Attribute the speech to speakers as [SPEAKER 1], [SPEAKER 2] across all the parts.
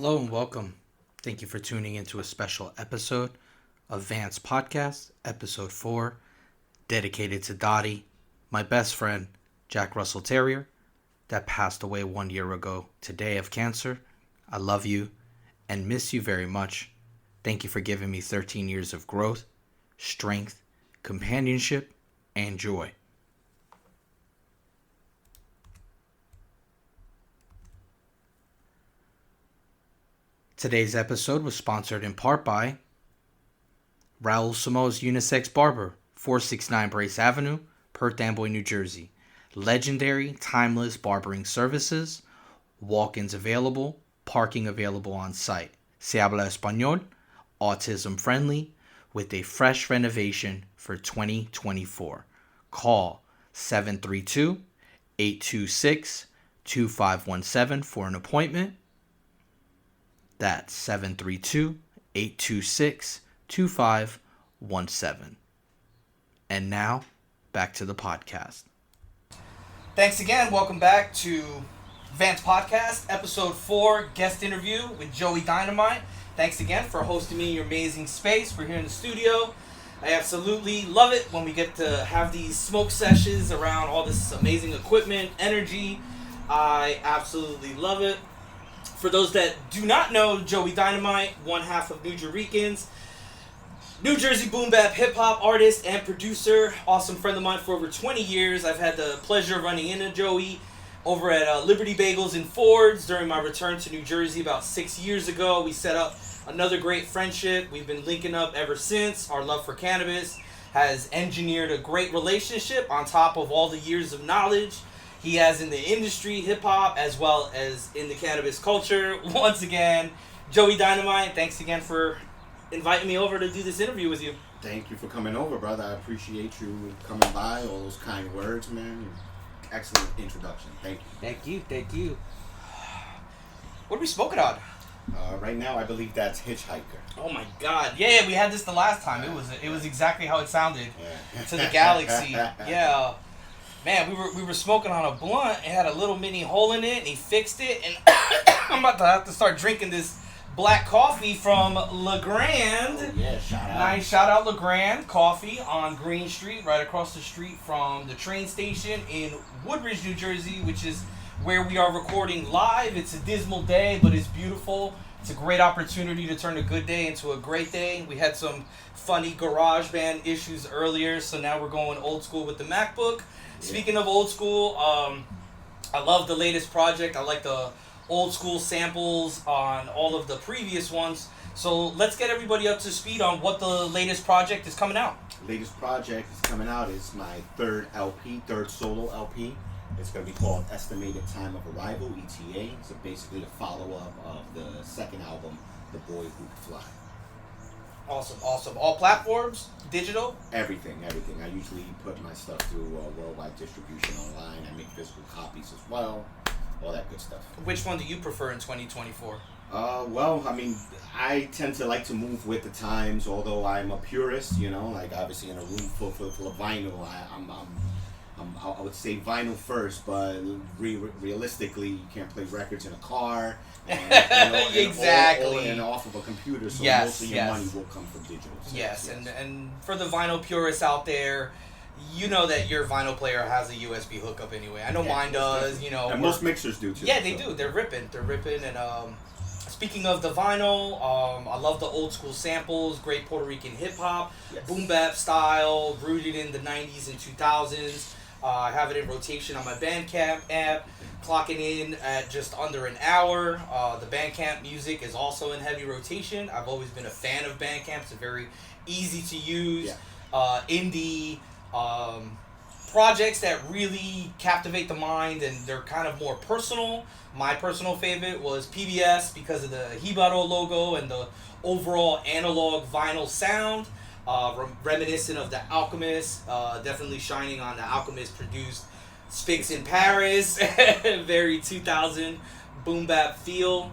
[SPEAKER 1] Hello and welcome. Thank you for tuning into a special episode of Vanspotcast, episode 4, dedicated to Dottie, my best friend, Jack Russell Terrier, that passed away 1 year ago today of cancer. I love you and miss you very much. Thank you for giving me 13 years of growth, strength, companionship, and joy. Today's episode was sponsored in part by Raul Samo's Unisex Barber, 469 Brace Avenue, Perth Amboy, New Jersey. Legendary, timeless barbering services, walk-ins available, parking available on site. Se habla español, autism friendly, with a fresh renovation for 2024. Call 732-826-2517 for an appointment. That's 732-826-2517. And now, back to the podcast. Thanks again. Welcome back to Vanspotcast, episode 4, guest interview with Joey Dynomite. Thanks again for hosting me in your amazing space. We're here in the studio. I absolutely love it when we get to have these smoke sessions around all this amazing equipment, energy. I absolutely love it. For those that do not know, Joey Dynomite, one half of Nujericans, New Jersey Boombap hip-hop artist and producer, awesome friend of mine for over 20 years. I've had the pleasure of running into Joey over at Liberty Bagels in Fords during my return to New Jersey about 6 years ago. We set up another great friendship. We've been linking up ever since. Our love for cannabis has engineered a great relationship on top of all the years of knowledge he has in the industry, hip-hop, as well as in the cannabis culture. Once again, Joey Dynomite, thanks again for inviting me over to do this interview with you.
[SPEAKER 2] Thank you for coming over, brother. I appreciate you coming by, all those kind words, man. Excellent introduction. Thank you.
[SPEAKER 1] Thank you. What are we smoking on?
[SPEAKER 2] Right now, I believe that's Hitchhiker.
[SPEAKER 1] Oh my God! Yeah, we had this the last time. It was exactly how it sounded to the galaxy. Yeah. Man, we were smoking on a blunt. It had a little mini hole in it, and he fixed it. And I'm about to have to start drinking this black coffee from LeGrand.
[SPEAKER 2] Oh, yeah, shout out.
[SPEAKER 1] Nice shout out LeGrand Coffee on Green Street, right across the street from the train station in Woodbridge, New Jersey, which is where we are recording live. It's a dismal day, but it's beautiful. It's a great opportunity to turn a good day into a great day. We had some funny GarageBand issues earlier, so now we're going old school with the MacBook. Speaking of old school, I love the latest project. I like the old school samples on all of the previous ones. So let's get everybody up to speed on what the latest project is coming out.
[SPEAKER 2] Latest project is coming out is my third solo LP. It's going to be called Estimated Time of Arrival, ETA. So basically a follow-up of the second album, The Boy Who Could Fly.
[SPEAKER 1] Awesome. All platforms, digital?
[SPEAKER 2] Everything. I usually put my stuff through worldwide distribution online. I make physical copies as well. All that good stuff.
[SPEAKER 1] Which one do you prefer in 2024?
[SPEAKER 2] Well, I mean, I tend to like to move with the times, although I'm a purist, like obviously in a room full of vinyl, I would say vinyl first, but realistically, you can't play records in a car. And,
[SPEAKER 1] exactly.
[SPEAKER 2] And off of a computer, so
[SPEAKER 1] yes,
[SPEAKER 2] most of your money will come from digital. So
[SPEAKER 1] yes. And for the vinyl purists out there, you know that your vinyl player has a USB hookup anyway. I know mine does,
[SPEAKER 2] And most mixers do too.
[SPEAKER 1] Yeah, they do. They're ripping. And speaking of the vinyl, I love the old school samples, great Puerto Rican hip-hop,
[SPEAKER 2] yes.
[SPEAKER 1] Boombap style, rooted in the 90s and 2000s. I have it in rotation on my Bandcamp app, clocking in at just under an hour. The Bandcamp music is also in heavy rotation. I've always been a fan of Bandcamp. It's a very easy to use, indie projects that really captivate the mind, and they're kind of more personal. My personal favorite was PBS because of the Hibaro logo and the overall analog vinyl sound. Reminiscent of The Alchemist, definitely shining on The Alchemist produced Spix in Paris, very 2000 boom bap feel.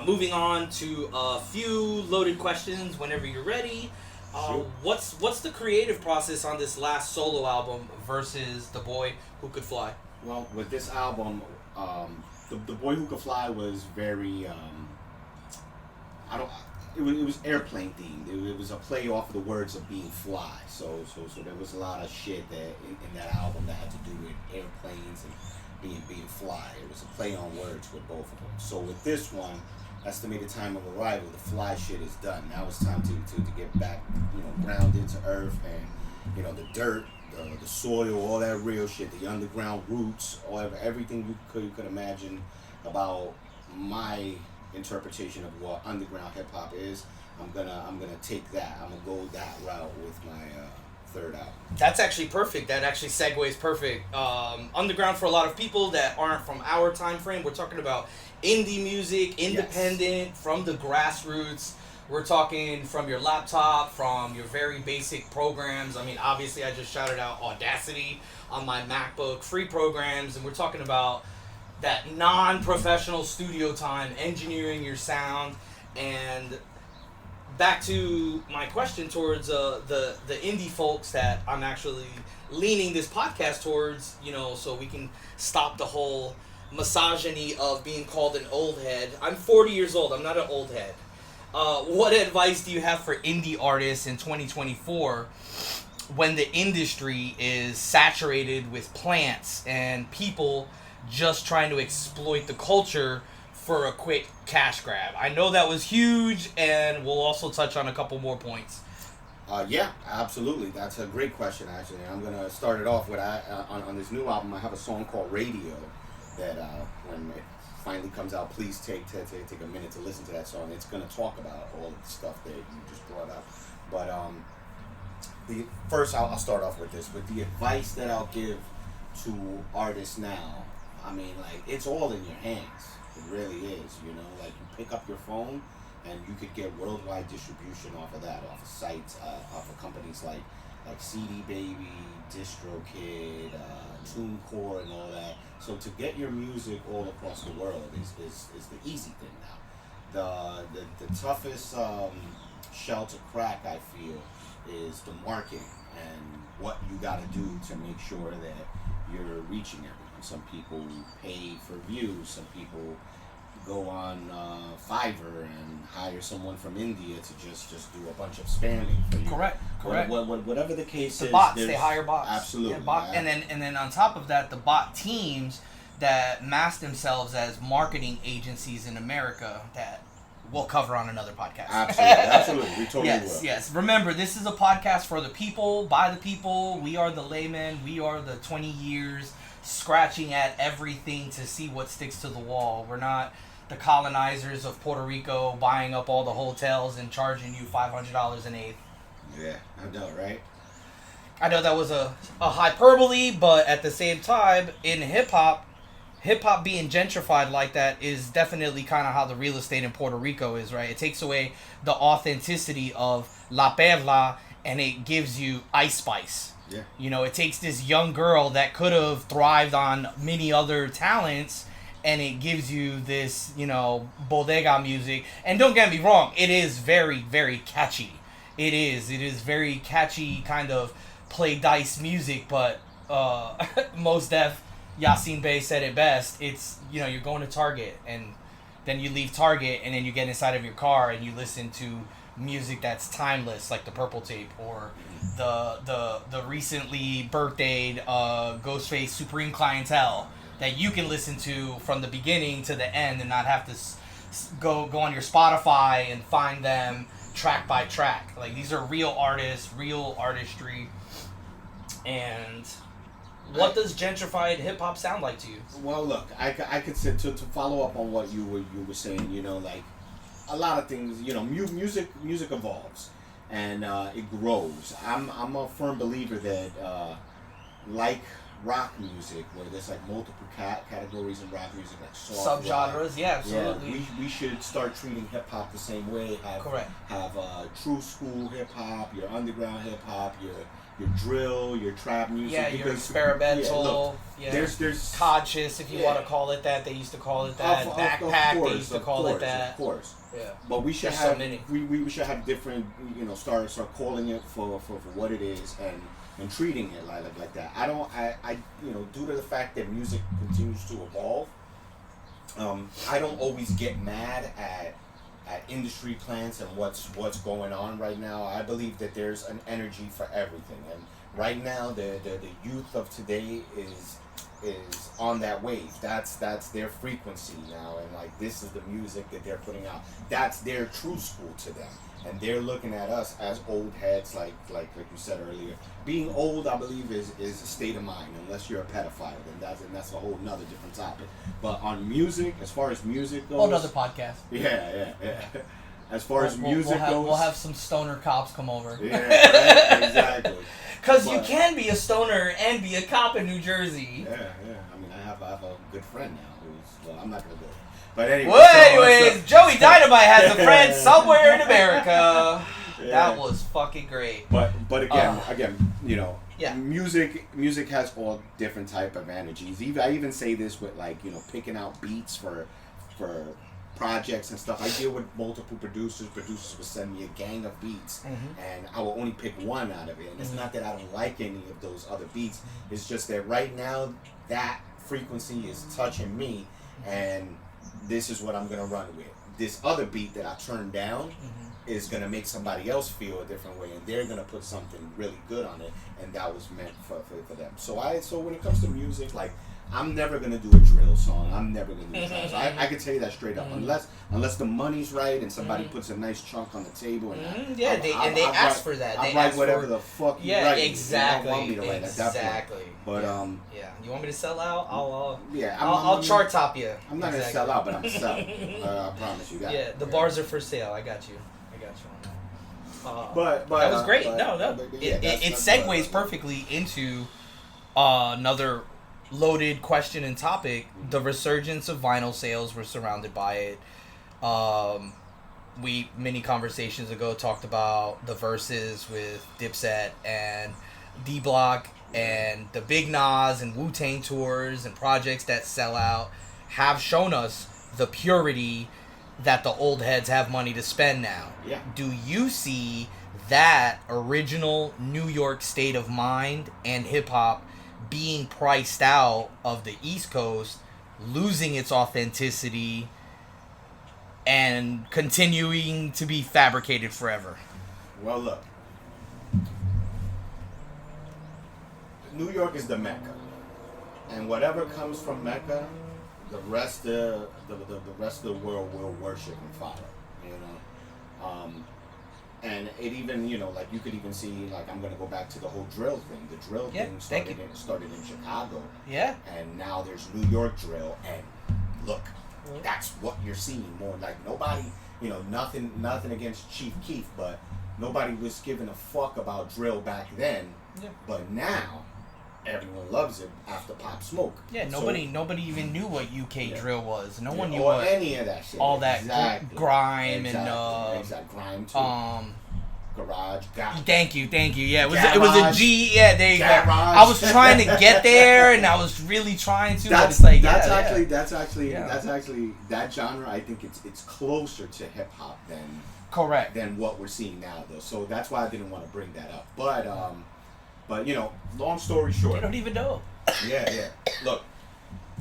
[SPEAKER 1] Moving on to a few loaded questions whenever you're ready.
[SPEAKER 2] Sure.
[SPEAKER 1] What's the creative process on this last solo album versus The Boy Who Could Fly?
[SPEAKER 2] Well, with this album, the Boy Who Could Fly was very it was airplane themed. It was a play off of the words of being fly. So there was a lot of shit that in that album that had to do with airplanes and being fly. It was a play on words with both of them. So with this one, estimated time of arrival, the fly shit is done. Now it's time to get back, grounded to earth and the dirt, the soil, all that real shit, the underground roots, everything you could imagine about my interpretation of what underground hip hop is. I'm gonna take that. I'm gonna go that route with my third album.
[SPEAKER 1] That's actually perfect. That actually segues perfect. Underground, for a lot of people that aren't from our time frame, we're talking about indie music, independent, yes, from the grassroots. We're talking from your laptop, from your very basic programs. I mean, obviously, I just shouted out Audacity on my MacBook, free programs, and we're talking about that non-professional studio time, engineering your sound. And back to my question towards the indie folks that I'm actually leaning this podcast towards, so we can stop the whole misogyny of being called an old head. I'm 40 years old. I'm not an old head. What advice do you have for indie artists in 2024 when the industry is saturated with plants and people just trying to exploit the culture for a quick cash grab? I know that was huge, and we'll also touch on a couple more points.
[SPEAKER 2] Yeah, absolutely. That's a great question, actually. I'm going to start it off with, on this new album, I have a song called Radio that when it finally comes out, please take a minute to listen to that song. It's going to talk about all of the stuff that you just brought up. But first, I'll start off with this. With the advice that I'll give to artists now, I mean, like, it's all in your hands. It really is, you pick up your phone and you could get worldwide distribution off of that, off of sites, off of companies like CD Baby, DistroKid, TuneCore, and all that. So to get your music all across the world is the easy thing now. The toughest shell to crack, I feel, is the marketing and what you got to do to make sure that you're reaching everyone. Some people pay for views. Some people go on Fiverr and hire someone from India to just do a bunch of spamming for you.
[SPEAKER 1] Correct.
[SPEAKER 2] Whatever the case is.
[SPEAKER 1] Bots, they hire bots.
[SPEAKER 2] Absolutely.
[SPEAKER 1] Yeah, and then on top of that, the bot teams that mask themselves as marketing agencies in America that we'll cover on another podcast.
[SPEAKER 2] Absolutely. We totally will.
[SPEAKER 1] Yes. Remember, this is a podcast for the people, by the people. We are the laymen. We are the 20 years scratching at everything to see what sticks to the wall. We're not the colonizers of Puerto Rico buying up all the hotels and charging you $500 an eighth.
[SPEAKER 2] Yeah, I know, right?
[SPEAKER 1] I know that was a hyperbole, but at the same time, in hip-hop being gentrified like that is definitely kind of how the real estate in Puerto Rico is, right? It takes away the authenticity of La Perla, and it gives you Ice Spice.
[SPEAKER 2] Yeah.
[SPEAKER 1] It takes this young girl that could have thrived on many other talents, and it gives you this, bodega music. And don't get me wrong, it is very, very catchy. It is very catchy, kind of play dice music, but Mos Def, Yasin Bey said it best. It's, you're going to Target, and then you leave Target, and then you get inside of your car, and you listen to music that's timeless, like the Purple Tape, or the recently birthdayed Ghostface Supreme Clientele that you can listen to from the beginning to the end and not have to go on your Spotify and find them track by track. Like, these are real artists, real artistry. And what does gentrified hip hop sound like to you?
[SPEAKER 2] Well, look, I could say to follow up on what you were saying. A lot of things. Music evolves and it grows. I'm a firm believer that like rock music, where there's like multiple categories in rock music, like soft
[SPEAKER 1] subgenres.
[SPEAKER 2] rock.
[SPEAKER 1] Yeah, absolutely.
[SPEAKER 2] Yeah, we should start treating hip hop the same way. Have true school hip hop, your underground hip hop, your drill, your trap music.
[SPEAKER 1] Yeah, your experimental.
[SPEAKER 2] There's
[SPEAKER 1] conscious, if you want to call it that. They used to call it that. Backpack, they used to call it that.
[SPEAKER 2] Of course.
[SPEAKER 1] Yeah.
[SPEAKER 2] But we should
[SPEAKER 1] There's
[SPEAKER 2] have
[SPEAKER 1] so many.
[SPEAKER 2] We should have different, start calling it for what it is and treating it like that. I due to the fact that music continues to evolve, I don't always get mad at industry plants and what's going on right now. I believe that there's an energy for everything, and right now the youth of today is on that wave. That's their frequency now, and like this is the music that they're putting out. That's their true school to them, and they're looking at us as old heads, like you said earlier. Being old, I believe, is a state of mind. Unless you're a pedophile, then that's a whole nother different topic. But on music, as far as music goes,
[SPEAKER 3] whole other podcast.
[SPEAKER 2] Yeah. As far as music goes,
[SPEAKER 3] we'll have some stoner cops come over.
[SPEAKER 2] Yeah, right? Exactly.
[SPEAKER 1] Because you can be a stoner and be a cop in New Jersey.
[SPEAKER 2] Yeah. I mean, I have a good friend now who's, well, I'm not going to go. But anyway.
[SPEAKER 1] Well, anyways, Joey Dynomite has a friend somewhere in America.
[SPEAKER 2] Yeah.
[SPEAKER 1] That was fucking great.
[SPEAKER 2] But again, you know,
[SPEAKER 1] yeah.
[SPEAKER 2] Music has all different type of energies. I even say this with, like, you know, picking out beats for projects and stuff. I deal with multiple producers. Producers will send me a gang of beats, and I will only pick one out of it. And it's not that I don't like any of those other beats. It's just that right now that frequency is touching me, and this is what I'm gonna run with. This other beat that I turned down is gonna make somebody else feel a different way, and they're gonna put something really good on it, and that was meant for them. So when it comes to music, like, I'm never gonna do a drill song. I'm never gonna do drums. I can tell you that straight up. Unless the money's right and somebody puts a nice chunk on the table, and
[SPEAKER 1] they ask for that.
[SPEAKER 2] I write whatever the fuck you write.
[SPEAKER 1] Exactly.
[SPEAKER 2] You don't want me to write at that point. But
[SPEAKER 1] you want me to sell out?
[SPEAKER 2] I'll
[SPEAKER 1] chart top you.
[SPEAKER 2] I'm not gonna sell out, but I'm selling. I promise you that.
[SPEAKER 1] Yeah, the bars are for sale. I got you on that.
[SPEAKER 2] But
[SPEAKER 1] that was great. It segues
[SPEAKER 2] that's
[SPEAKER 1] perfectly into another loaded question and topic. The resurgence of vinyl sales. We're surrounded by it. We many conversations ago talked about the verses with Dipset and D Block and the Big Nas and Wu-Tang tours and projects that sell out have shown us the purity that the old heads have money to spend now.
[SPEAKER 2] Yeah.
[SPEAKER 1] Do you see that original New York state of mind and hip hop being priced out of the East Coast, losing its authenticity, and continuing to be fabricated forever?
[SPEAKER 2] Well, look. New York is the Mecca. And whatever comes from Mecca, the rest of the world will worship and follow. You know? And it even, you know, like, you could even see, like, I'm going to go back to the whole drill thing. The drill thing started in Chicago.
[SPEAKER 1] Yeah.
[SPEAKER 2] And now there's New York drill. And look, that's what you're seeing more. Like, nobody, you know, nothing against Chief Keef, but nobody was giving a fuck about drill back then.
[SPEAKER 1] Yeah.
[SPEAKER 2] But now, everyone loves it after Pop Smoke.
[SPEAKER 1] Yeah, nobody even knew what UK drill was. No one knew
[SPEAKER 2] or
[SPEAKER 1] what
[SPEAKER 2] any of that shit.
[SPEAKER 1] All that grime and
[SPEAKER 2] grime too. Garage.
[SPEAKER 1] Thank you. Yeah,
[SPEAKER 2] Garage,
[SPEAKER 1] it was a G. Yeah, there you go. I was trying to get there, and I was really trying to. But it's like
[SPEAKER 2] that's actually that genre. I think it's closer to hip hop than what we're seeing now, though. So that's why I didn't want to bring that up. But you know, long story short,
[SPEAKER 1] they don't even know.
[SPEAKER 2] Yeah. Look,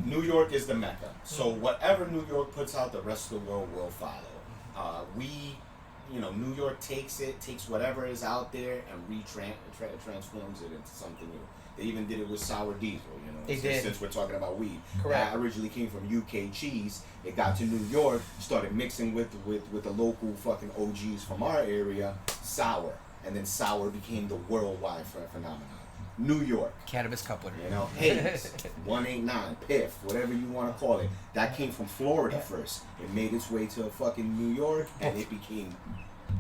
[SPEAKER 2] New York is the Mecca. So whatever New York puts out, the rest of the world will follow. New York takes whatever is out there and transforms it into something new. They even did it with Sour Diesel, you know. Since we're talking about weed.
[SPEAKER 1] Correct.
[SPEAKER 2] That originally came from UK cheese. It got to New York, started mixing with the local fucking OGs from our area, sour. And then sour became the worldwide phenomenon. New York.
[SPEAKER 1] Cannabis coupler.
[SPEAKER 2] You know, Hayes, 189, Piff, whatever you want to call it. That came from Florida first. It made its way to fucking New York, and it became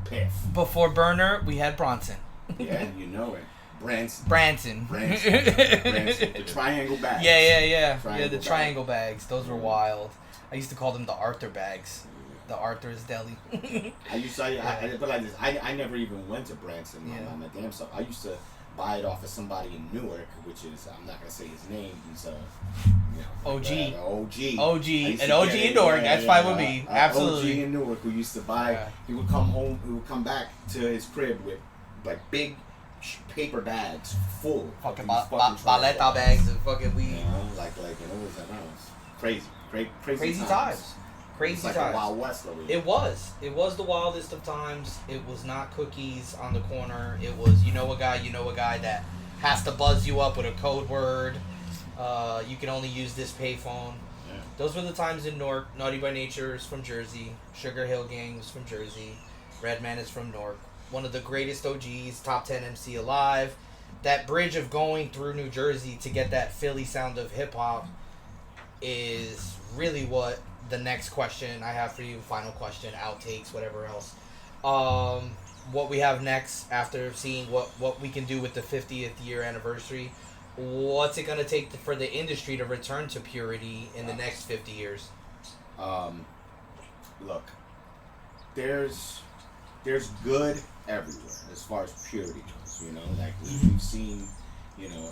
[SPEAKER 2] Piff.
[SPEAKER 1] Before Burner, we had Bronson.
[SPEAKER 2] Yeah, you know it.
[SPEAKER 1] Branson.
[SPEAKER 2] The triangle bags.
[SPEAKER 1] Yeah, the triangle bags. Those were wild. I used to call them the Arthur bags. The Arthur's Deli.
[SPEAKER 2] I never even went to Branson on my damn stuff. I used to buy it off of somebody in Newark, which is, I'm not gonna say his name. He's
[SPEAKER 1] OG.
[SPEAKER 2] An
[SPEAKER 1] OG in Newark. That's fine with me. Absolutely.
[SPEAKER 2] OG in Newark who used to buy. Yeah. He would come home. He would come back to his crib with like big paper bags full.
[SPEAKER 1] Fucking baleta bags and fucking weed.
[SPEAKER 2] You know, like it was crazy
[SPEAKER 1] Crazy
[SPEAKER 2] times.
[SPEAKER 1] times. Crazy
[SPEAKER 2] It's like
[SPEAKER 1] times.
[SPEAKER 2] the Wild West over here.
[SPEAKER 1] It was. It was the wildest of times. It was not cookies on the corner. It was you know a guy that has to buzz you up with a code word. You can only use this payphone.
[SPEAKER 2] Yeah.
[SPEAKER 1] Those were the times in Newark. Naughty by Nature is from Jersey. Sugar Hill Gang is from Jersey. Redman is from Newark. One of the greatest OGs, top 10 MC alive. That bridge of going through New Jersey to get that Philly sound of hip hop is really what the next question I have for you, final question, outtakes, whatever else. What we have next after seeing what we can do with the 50th year anniversary. What's it going to take for the industry to return to purity in the next 50 years?
[SPEAKER 2] Look, there's good everywhere as far as purity goes. You know, like we've seen, you know,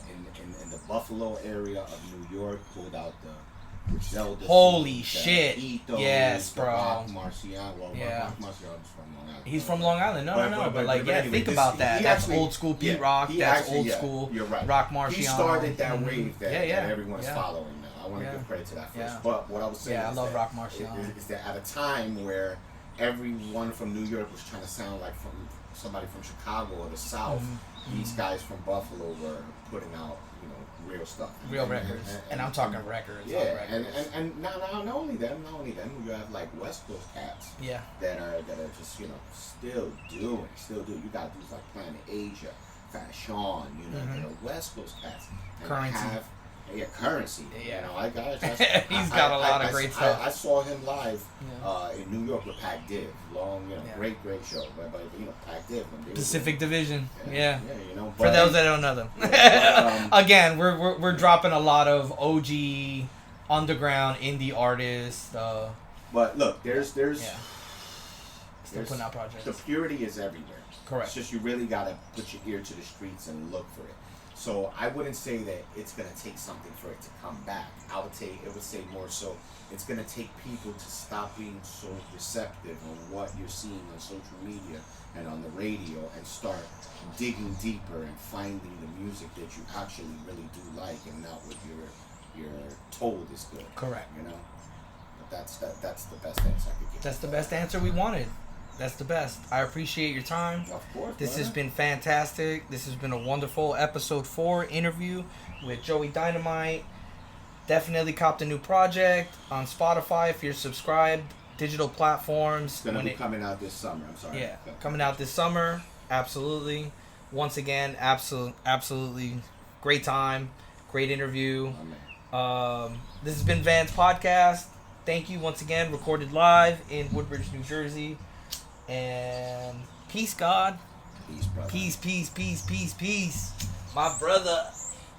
[SPEAKER 2] in the Buffalo area of New York, pulled out the Griselda.
[SPEAKER 1] Holy
[SPEAKER 2] the
[SPEAKER 1] shit!
[SPEAKER 2] Ethos,
[SPEAKER 1] Yes,
[SPEAKER 2] the
[SPEAKER 1] bro.
[SPEAKER 2] Rock Marciano. Well,
[SPEAKER 1] Yeah.
[SPEAKER 2] Rock Marciano's from Long Island.
[SPEAKER 1] He's from Long Island. No. But like,
[SPEAKER 2] anyway,
[SPEAKER 1] think
[SPEAKER 2] this-
[SPEAKER 1] about that.
[SPEAKER 2] he
[SPEAKER 1] That's
[SPEAKER 2] actually-
[SPEAKER 1] old school Pete
[SPEAKER 2] yeah,
[SPEAKER 1] Rock.
[SPEAKER 2] he
[SPEAKER 1] That's
[SPEAKER 2] actually-
[SPEAKER 1] old
[SPEAKER 2] yeah,
[SPEAKER 1] school
[SPEAKER 2] you're right.
[SPEAKER 1] Rock Marciano.
[SPEAKER 2] He started that
[SPEAKER 1] Mhm.
[SPEAKER 2] wave that,
[SPEAKER 1] Yeah.
[SPEAKER 2] that everyone's
[SPEAKER 1] Yeah.
[SPEAKER 2] following now. I want to
[SPEAKER 1] Yeah.
[SPEAKER 2] give credit to that first.
[SPEAKER 1] Yeah.
[SPEAKER 2] But what I was saying
[SPEAKER 1] Yeah, I
[SPEAKER 2] is
[SPEAKER 1] love
[SPEAKER 2] that,
[SPEAKER 1] Rock Marciano.
[SPEAKER 2] is that at a time where everyone from New York was trying to sound like from somebody from Chicago or the South, these guys from Buffalo were putting out, you know, real stuff.
[SPEAKER 1] Real records. And I'm talking records.
[SPEAKER 2] Yeah,
[SPEAKER 1] on records.
[SPEAKER 2] and not only them, you have like West Coast cats
[SPEAKER 1] Yeah.
[SPEAKER 2] that are just, you know, still do. You got dudes like Planet Asia, Fashion, you know, that are West Coast cats. And
[SPEAKER 1] Currency.
[SPEAKER 2] Currency.
[SPEAKER 1] Yeah.
[SPEAKER 2] You know, I got
[SPEAKER 1] He's got a lot of great stuff.
[SPEAKER 2] I saw him live
[SPEAKER 1] Yeah.
[SPEAKER 2] in New York with Pac Div. Long, you know,
[SPEAKER 1] Yeah.
[SPEAKER 2] great show. But you know, Pac Div. when they were
[SPEAKER 1] Pacific Division. Yeah.
[SPEAKER 2] you know.
[SPEAKER 1] For those that don't know them. Again, we're dropping a lot of OG underground indie artists.
[SPEAKER 2] But look, there's
[SPEAKER 1] Still
[SPEAKER 2] there's-
[SPEAKER 1] putting out projects.
[SPEAKER 2] the purity is everywhere.
[SPEAKER 1] Correct.
[SPEAKER 2] It's just you really gotta put your ear to the streets and look for it. So I wouldn't say that it's gonna take something for it to come back. I would say more so it's gonna take people to stop being so receptive on what you're seeing on social media and on the radio and start digging deeper and finding the music that you actually really do like and not what you're told is good.
[SPEAKER 1] Correct.
[SPEAKER 2] You know? But that's the best answer I could give.
[SPEAKER 1] That's the best answer we wanted. That's the best. I appreciate your time.
[SPEAKER 2] Of course.
[SPEAKER 1] This
[SPEAKER 2] brother.
[SPEAKER 1] has been fantastic. This has been a wonderful episode 4 interview with Joey Dynomite. Definitely cop the new project on Spotify if you're subscribed. Digital platforms.
[SPEAKER 2] It's gonna be coming out this summer. I'm sorry.
[SPEAKER 1] Yeah, coming out this summer. Absolutely. Once again, absolutely great time. Great interview.
[SPEAKER 2] Oh, man.
[SPEAKER 1] This has been Vanspotcast. Thank you once again. Recorded live in Woodbridge, New Jersey. And peace, God.
[SPEAKER 2] Peace, brother.
[SPEAKER 1] Peace. My brother.